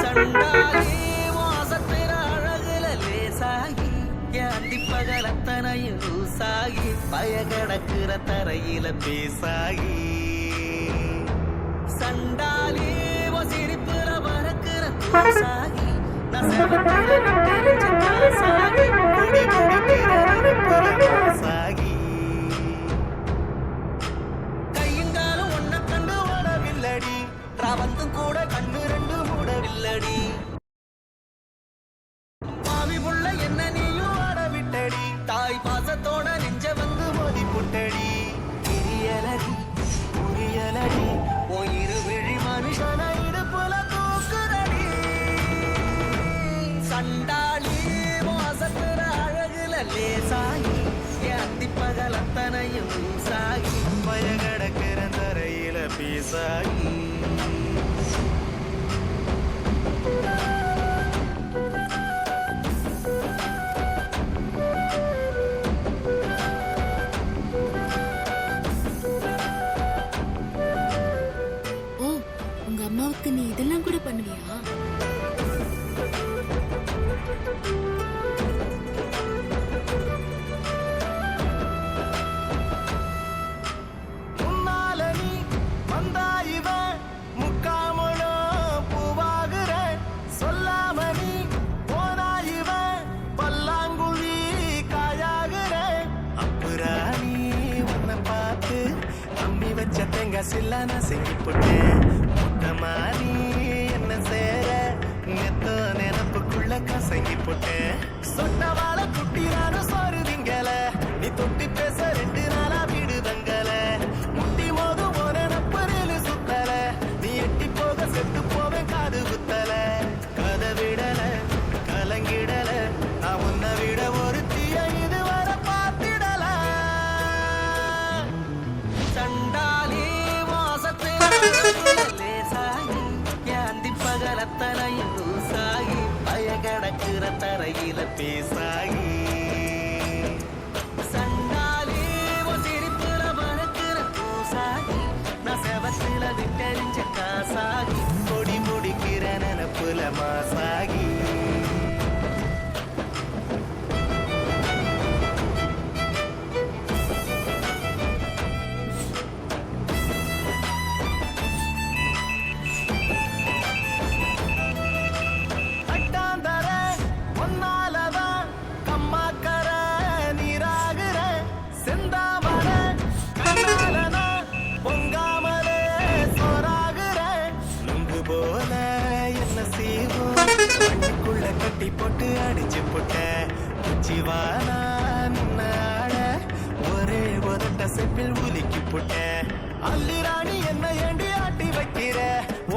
சண்டாலே வாசத்திர அழகுல லேசாகி ஏந்தி பகலத்தனையும் லூசாகி பயகடக்குற தரையில பேசாகி சண்டாலே சிரிப்புல பறக்குற தூசாகி நசவத்துல தெரிஞ்ச காசாகி குடி குடிக்கிற காசாகி கையுங்காலும் ஒன்ன கண்டு ஓடவில்லடி ராவந்தும் கூட கண்ணு ரெண்டு மூடவில்லடி மாவி புள்ள என்ன நீயும் ஆட விட்டடி தாய் பாசத்தோட நெஞ்ச வந்து மோதி புட்டடி கிரியலடி புரியலடி இரு விழி மனுஷன இடுப்புல தூக்குறடி சண்டாளி வாசத்துற அழகுல லேசாகி அந்தி பகல் அத்தனையும் சாகி பயகடக்கிற தரையில பீசாகி அம்மாவுக்கு நீ இதெல்லாம் கூட பண்ணுவியா? உன்னால நீ வந்தா இவன் முக்காமலோ பூவாகுற சொல்லாம நீ போனா இவன் பல்லாங்குழி காயாகுற அப்புறா நீ உன்னை பார்த்து அம்மி வச்ச தேங்காய் சில்ல நான் செஞ்சு போட்டேன் மாறி என்ன சேர நெத்தோ நினப்புக்குள்ள கசங்கி போட்டேன் சொன்னவாள குட்டினாலும் சோறு திங்கல நீ தொட்டி பேச 2 நாளா வீடு தங்கல முட்டி மோது ஒரு நப்பரில் சுத்தல நீ எட்டி போக செத்து போவேன் காது குத்தல கதை விடல கலங்கிடல நான் உன்னை விட ஒரு தீய இதுவரை பார்த்திடல சண்டாலி வாசத்தை பகலத்தனையும் லூசாகி பயகடக்குற தரையில பேசாகி சண்டாலி சிரிப்புல பறக்குற பூசாகி நான் செவத்துல விட்டறிஞ்ச காசாகி கொடி முடிக்கிற நினப்புல மாசாகி கட்டி போட்டு அடிச்சு போட்ட உச்சிவானா நின்னாட ஒரே ஒரட்ட செப்பில் உலுக்கி போட்ட அல்லிராணி என்ன ஏண்டி ஆட்டி வைக்கிற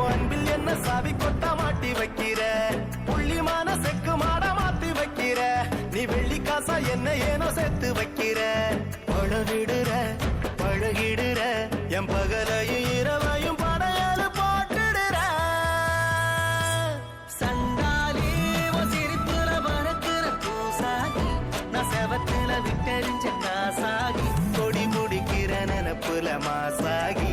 அன்பில் என்ன சாவி கொட்ட மாட்டி வைக்கிற புள்ளிமான செக்கு மாட மாத்தி வைக்கிற நீ வெள்ளி காசா என்ன ஏனோ சேர்த்து வைக்கிற பழகிடுற பழகிடுற என் பகலையும் இரவையும் படையலு போட்டுடுற சண்டாலி சிரிப்புல பறக்குற பூசாகி நான் செவத்துல விட்டறிஞ்ச காசாகி கொடி முடிக்கிற நினப்புல மாசாகி